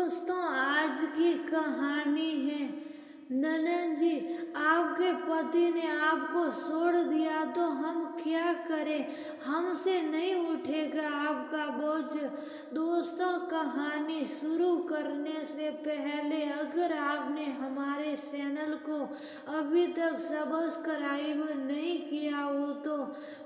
दोस्तों, आज की कहानी है। ननन जी, आपके पति ने आपको छोड़ दिया तो हम क्या करें? हमसे नहीं उठेगा आपका बोझ। दोस्तों, कहानी शुरू करने से पहले अगर आपने हमारे चैनल को अभी तक सब्सक्राइब नहीं किया हो तो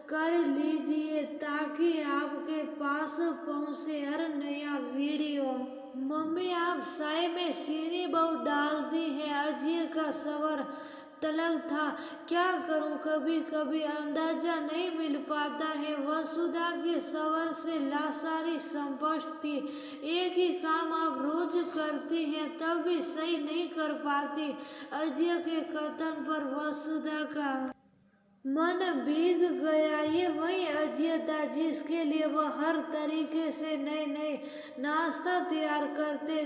कर लीजिए ताकि आपके पास पहुंचे हर नया वीडियो। मम्मी, आप चाय में चीनी बहुत डालती हैं। अजय का सबर तलब था। क्या करूं, कभी कभी अंदाजा नहीं मिल पाता है। वसुधा के सबर से लासारी स्पष्ट थी। एक ही काम आप रोज करती हैं तब भी सही नहीं कर पाती। अजय के कथन पर वसुधा का मन भीग गया। ये वही अजय था जिसके लिए वह हर तरीके से नए नए नाश्ता तैयार करते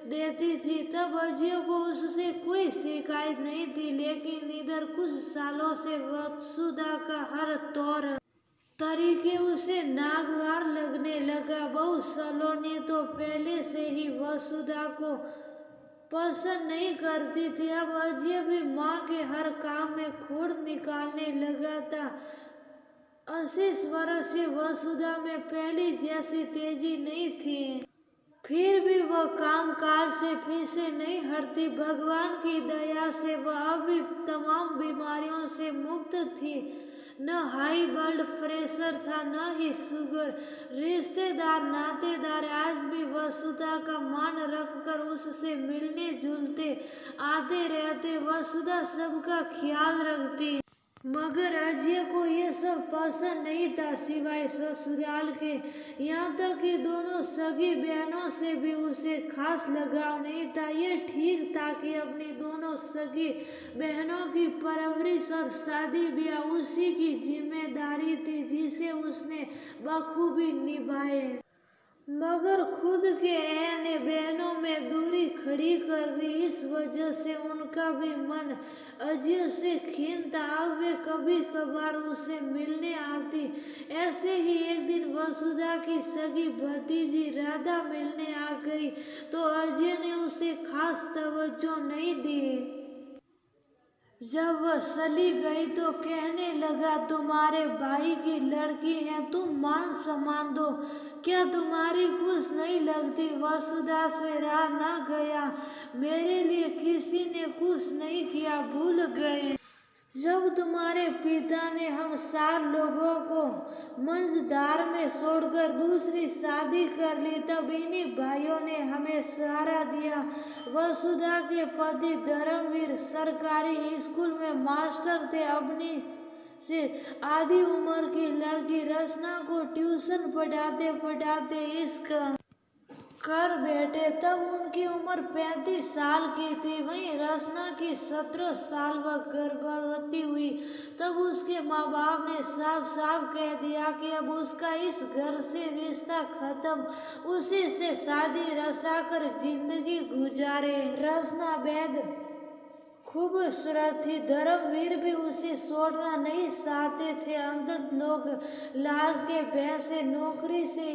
देती थी। तब अजय को उससे कोई शिकायत नहीं थी, लेकिन इधर कुछ सालों से वसुधा का हर तौर तरीके उसे नागवार लगने लगा। बहू सलोनी तो पहले से ही वसुधा को पसंद नहीं करती थी। अब अजय भी माँ के हर काम में खोड़ निकालने लगा था। 80 वर्ष से वसुधा में पहले जैसी तेजी नहीं थी, फिर भी वह काम काज से पीछे नहीं हटती। भगवान की दया से वह अब भी तमाम बीमारियों से मुक्त थी। न हाई ब्लड प्रेशर था, न ही शुगर। रिश्तेदार नातेदार आज भी वसुधा का मान रखकर उससे मिलने जुलते आते रहते। वसुधा सबका ख्याल रखती, मगर अजय को ये सब पसंद नहीं था, सिवाय ससुराल के। यहाँ तक कि दोनों सगी बहनों से भी उसे खास लगाव नहीं था। ये ठीक था कि अपनी दोनों सगी बहनों की परवरिश और शादी ब्याह उसी की जिम्मेदारी थी, जिसे उसने बखूबी निभाए। मगर खुद के अहने बहनों में दूरी खड़ी कर दी। इस वजह से उनका भी मन अजय से खीन था। अब वे कभी कभार उसे मिलने आती। ऐसे ही एक दिन वसुधा की सगी भतीजी राधा मिलने आ गई तो अजय ने उसे खास तवज्जो नहीं दी। जब वह चली गई तो कहने लगा, तुम्हारे भाई की लड़की है, तुम मान सम्मान दो। क्या तुम्हारी कुछ नहीं लगती? वसुधा से रहा न गया। मेरे लिए किसी ने कुछ नहीं किया, भूल गए। जब तुम्हारे पिता ने हम 4 लोगों को मंझधार में छोड़कर दूसरी शादी कर ली, तब इन्हीं भाइयों ने हमें सहारा दिया। वसुधा के पति धर्मवीर सरकारी स्कूल में मास्टर थे। अपनी से आधी उम्र की लड़की रचना को ट्यूशन पढ़ाते पढ़ाते इश्क कर बैठे। तब उनकी उम्र 35 साल की थी। वहीं रचना की 17 साल वह गर्भवती हुई। तब उसके माँ बाप ने साफ साफ कह दिया कि अब उसका इस घर से रिश्ता खत्म, उसी से शादी रचाकर जिंदगी गुजारे। रचना बेहद खूबसूरत थी। धर्मवीर भी उसे छोड़ना नहीं चाहते थे। अंतत लोग लाश के भय से नौकरी से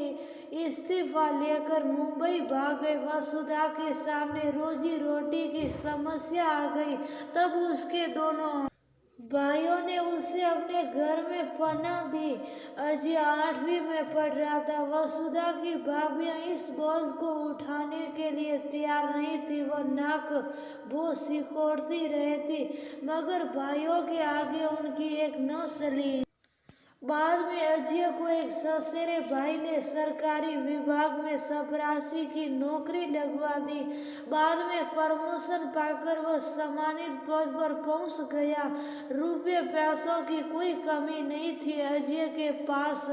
इस्तीफा लेकर मुंबई भाग गए। वसुधा के सामने रोजी रोटी की समस्या आ गई। तब उसके दोनों भाइयों ने उसे अपने घर में पनाह दी। अजय 8वीं में पढ़ रहा था। वसुधा की भाभियां इस बोझ को उठाने के लिए तैयार नहीं थी। वह नाक वो सिकोड़ती रहती, मगर भाइयों के आगे उनकी एक न चली। बाद में अजय को एक ससुरे भाई ने सरकारी विभाग में चपरासी की नौकरी लगवा दी। बाद में प्रमोशन पाकर वह सम्मानित पद पर पहुंच गया। रुपये पैसों की कोई कमी नहीं थी अजय के पास।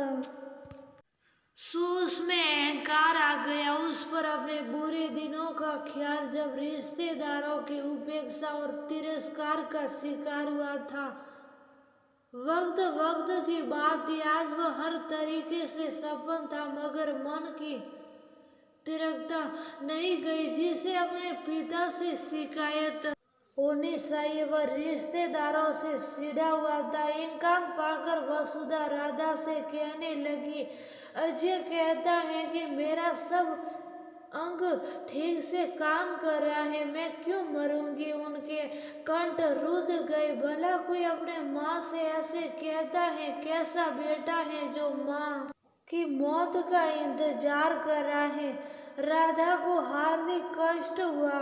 सूस में अहंकार आ गया। उस पर अपने बुरे दिनों का ख्याल, जब रिश्तेदारों की उपेक्षा और तिरस्कार का शिकार हुआ था। वक्त वक्त की बात थी। आज वह हर तरीके से सफल था, मगर मन की तीव्रता नहीं गई जिसे अपने पिता से शिकायत होनी चाहिए। वह रिश्तेदारों से चिढ़ा हुआ था। इनकाम पाकर वसुधा राधा से कहने लगी, अजय कहता है कि मेरा सब अंग ठीक से काम कर रहा है, मैं क्यों मरूंगी। उनके कंठ रुध गए। भला कोई अपने माँ से ऐसे कहता है? कैसा बेटा है जो माँ की मौत का इंतजार कर रहा है। राधा को हार्दिक कष्ट हुआ।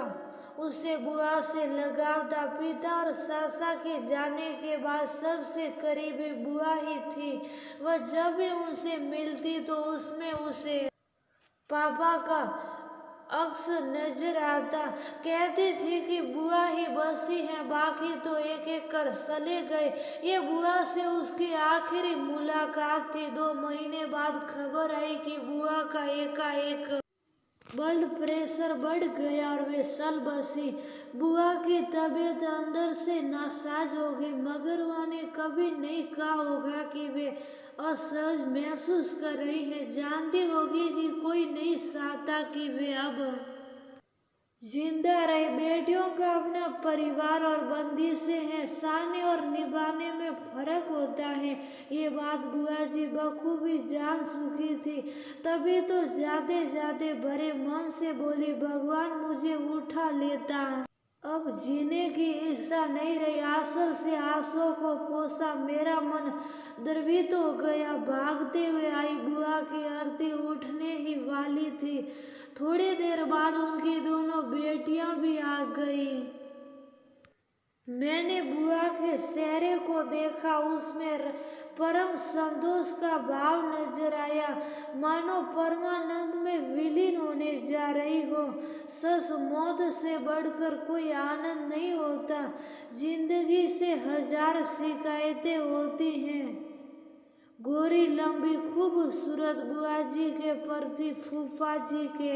उसे बुआ से लगाव था। पिता और सासा के जाने के बाद सबसे करीबी बुआ ही थी। वह जब भी उनसे मिलती तो उसमें उसे पापा का अक्स नजर आता। कहती थी कि बुआ ही बसी है, बाकी तो एक एक कर चले गए। ये बुआ से उसकी आखिरी मुलाकात थी। 2 महीने बाद खबर आई कि बुआ का एकाएक ब्लड प्रेशर बढ़ गया और वे चल बसी। बुआ की तबीयत अंदर से नासाज हो गई, मगर उन्होंने कभी नहीं कहा होगा कि वे असहज महसूस कर रही है। जानती होगी कि कोई नहीं चाहता कि वे अब जिंदा रहे। बेटियों का अपना परिवार और बंदिशें हैं, साने और निभाने में फर्क होता है। ये बात बुआ जी बखूबी जान चुकी थी। तभी तो जाते जाते भरे मन से बोली, भगवान मुझे उठा लेता, अब जीने की इच्छा नहीं रही। आंचल से आंसुओं को पोंछा, मेरा मन द्रवित हो गया। भागते हुए आई। बुआ की आरती उठने ही वाली थी। थोड़ी देर बाद उनकी दोनों बेटियां भी आ गई। मैंने बुआ के चेहरे को देखा, उसमें परम संतोष का भाव नजर आया, मानो परमानंद में विलीन होने जा रही हो। सच, मौत से बढ़कर कोई आनंद नहीं होता। जिंदगी से 1000 शिकायतें होती हैं। गोरी लंबी खूबसूरत बुआ जी के प्रति फूफा जी के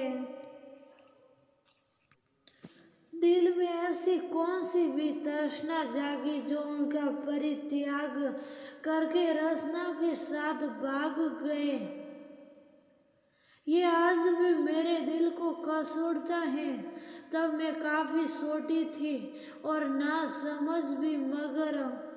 दिल में ऐसी कौन सी भी तृष्णा जागी जो उनका परित्याग करके रचना के साथ भाग गए। ये आज भी मेरे दिल को कसूरता है। तब मैं काफी छोटी थी और ना समझ भी, मगर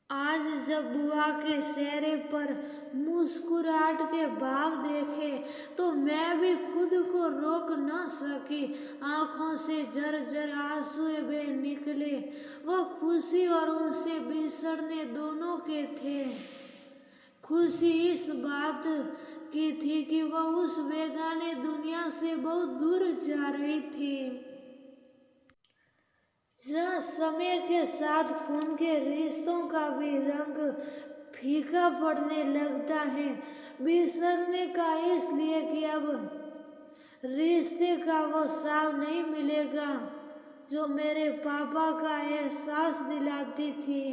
आज जब बुआ के चेहरे पर मुस्कुराहट के भाव देखे तो मैं भी खुद को रोक न सकी। आंखों से झरझर आंसू बह निकले। वह खुशी और उनसे बिछड़ने दोनों के थे। खुशी इस बात की थी कि वह उस बेगाने दुनिया से बहुत दूर जा रही थी, जहाँ समय के साथ खून के रिश्तों का भी रंग फीका पड़ने लगता है। बिछड़ने का इसलिए कि अब रिश्ते का वो साव नहीं मिलेगा जो मेरे पापा का एहसास दिलाती थी।